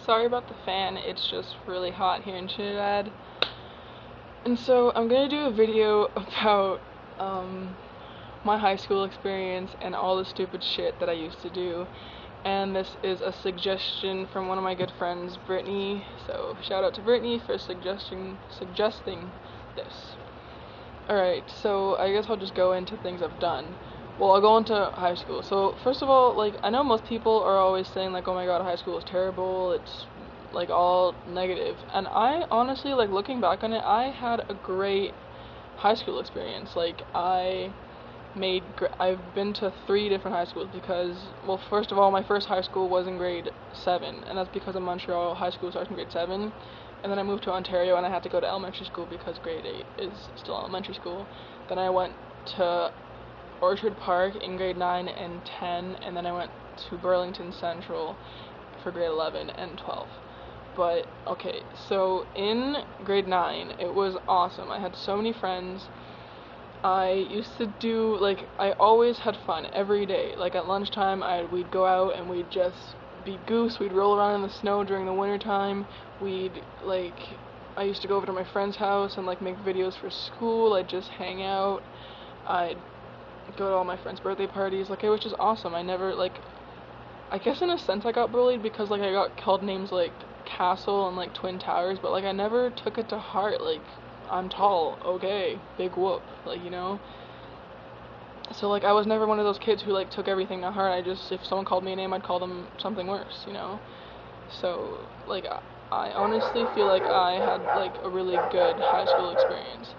Sorry about the fan, it's just really hot here in Trinidad. And so I'm gonna do a video about my high school experience and all the stupid shit that I used to do. And this is a suggestion from one of my good friends, Brittany. So shout out to Brittany for suggesting this. Alright, so I guess I'll just go into things I've done. Well, I'll go into high school. So, first of all, like, I know most people are always saying, like, oh my god, high school is terrible, it's, like, all negative. And I honestly, like, looking back on it, I had a great high school experience. Like, I've been to 3 different high schools because, well, first of all, my first high school was in grade 7, and that's because in Montreal, high school starts in grade 7. And then I moved to Ontario and I had to go to elementary school because grade 8 is still elementary school. Then I went to Orchard Park in grade 9 and 10, and then I went to Burlington Central for grade 11 and 12. But, okay, so in grade 9, it was awesome. I had so many friends. I used to do, like, I always had fun every day. Like, at lunchtime, we'd go out and we'd just be goose. We'd roll around in the snow during the winter time. I used to go over to my friend's house and, like, make videos for school. I'd just hang out. I'd go to all my friends' birthday parties. Like, it was just awesome. I never, like, I guess in a sense I got bullied because, like, I got called names like Castle and, like, Twin Towers, but, like, I never took it to heart. Like, I'm tall, okay, big whoop, like, you know? So, like, I was never one of those kids who, like, took everything to heart. If someone called me a name, I'd call them something worse, you know? So, like, I honestly feel like I had, like, a really good high school experience.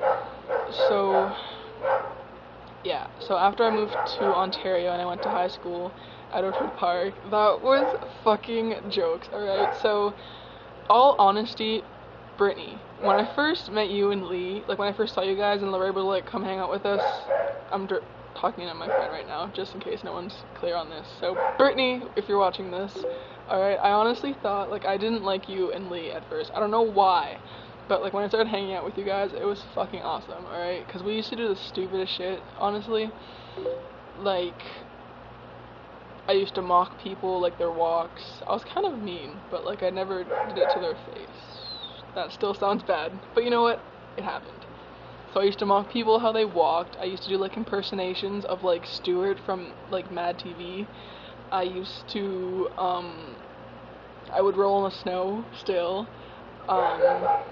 So, yeah, so after I moved to Ontario and I went to high school at Orchard Park, that was fucking jokes, alright? So, all honesty, Brittany, when I first met you and Lee, like when I first saw you guys and Lorraine was like, come hang out with us, I'm talking to my friend right now, just in case no one's clear on this. So, Brittany, if you're watching this, alright, I honestly thought, like, I didn't like you and Lee at first. I don't know why. But, like, when I started hanging out with you guys, it was fucking awesome, alright? Because we used to do the stupidest shit, honestly. Like, I used to mock people, like, their walks. I was kind of mean, but, like, I never did it to their face. That still sounds bad, but you know what? It happened. So I used to mock people how they walked. I used to do, like, impersonations of, like, Stewart from, like, Mad TV. I used to, I would roll in the snow still.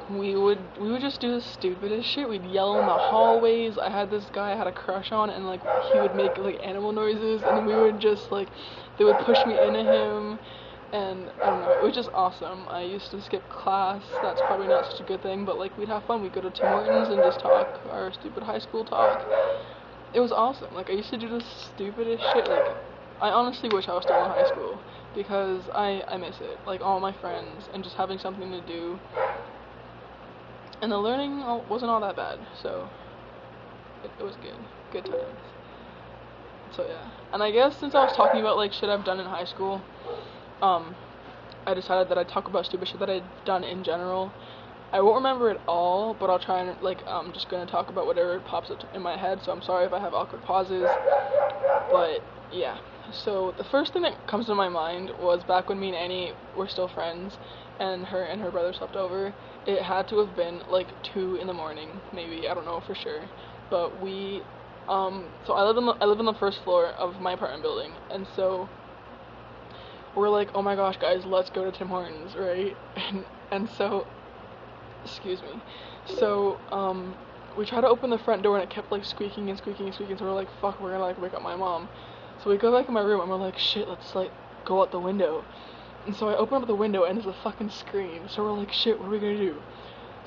We would just do the stupidest shit. We'd yell in the hallways. I had this guy I had a crush on, and, like, he would make, like, animal noises, and we would just, like, they would push me into him, and I don't know, it was just awesome. I used to skip class. That's probably not such a good thing, but, like, we'd have fun. We'd go to Tim Hortons and just talk our stupid high school talk. It was awesome. Like, I used to do the stupidest shit. Like, I honestly wish I was still in high school because I miss it. Like, all my friends and just having something to do. And the learning wasn't all that bad, so it was good. Good times. So, yeah. And I guess since I was talking about, like, shit I've done in high school, I decided that I'd talk about stupid shit that I'd done in general. I won't remember it all, but I'll try and, like, I'm just gonna talk about whatever pops up in my head, so I'm sorry if I have awkward pauses, but, yeah. So, the first thing that comes to my mind was back when me and Annie were still friends, and her brother slept over. It had to have been, like, 2 in the morning, maybe, I don't know for sure, but so I live on the first floor of my apartment building, and so we're like, oh my gosh, guys, let's go to Tim Hortons, right? And so, excuse me. So, we tried to open the front door and it kept, like, squeaking and squeaking and squeaking, so we're like, fuck, we're gonna, like, wake up my mom. So we go back in my room and we're like, shit, let's, like, go out the window. And so I open up the window and there's a fucking screen, so we're like, shit, what are we gonna do?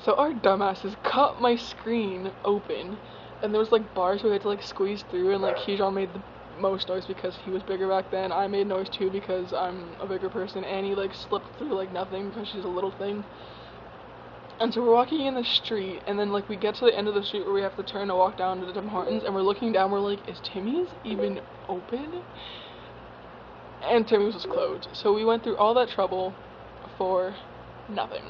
So our dumbasses cut my screen open, and there was, like, bars we had to, like, squeeze through, and, like, Heejun made the most noise because he was bigger back then. I made noise too because I'm a bigger person. Annie, like, slipped through like nothing because she's a little thing. And so we're walking in the street, and then, like, we get to the end of the street where we have to turn to walk down to the Tim Hortons, and we're looking down, we're like, is Timmy's even open? And Timmy's was closed. So we went through all that trouble for nothing.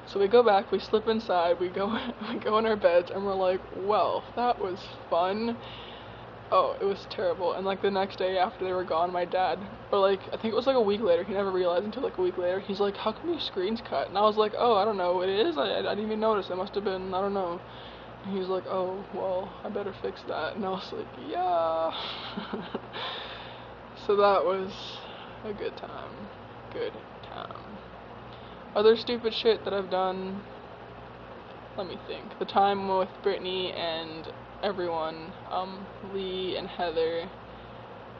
So we go back, we slip inside, we go in our beds, and we're like, well, that was fun. Oh, it was terrible. And like the next day after they were gone, my dad, or like I think it was like a week later, he never realized until like a week later, he's like, how come your screen's cut? And I was like, oh, I don't know, it is? I didn't even notice, it must have been, I don't know. And he was like, oh, well, I better fix that. And I was like, yeah. So that was a good time. Good time. Other stupid shit that I've done, let me think. The time with Brittany and everyone, Lee and Heather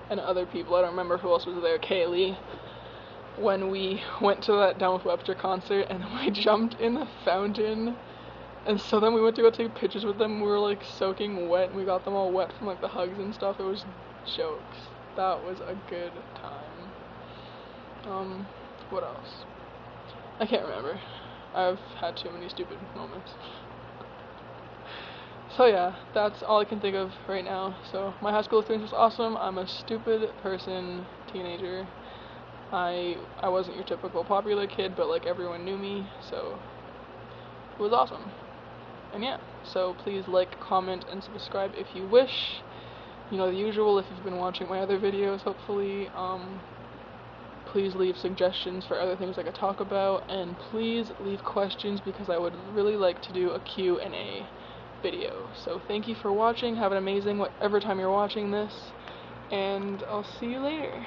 and other people, I don't remember who else was there, Kaylee, when we went to that Down with Webster concert and then we jumped in the fountain, and so then we went to go take pictures with them. We were like soaking wet and we got them all wet from like the hugs and stuff. It was jokes. That was a good time. What else? I can't remember. I've had too many stupid moments. So yeah, that's all I can think of right now. So my high school experience was awesome. I'm a stupid person, teenager. I wasn't your typical popular kid, but like everyone knew me, so it was awesome. And yeah, so please like, comment, and subscribe if you wish. You know the usual if you've been watching my other videos, hopefully. Please leave suggestions for other things I could talk about, and please leave questions because I would really like to do a Q&A video. So thank you for watching, have an amazing whatever time you're watching this, and I'll see you later.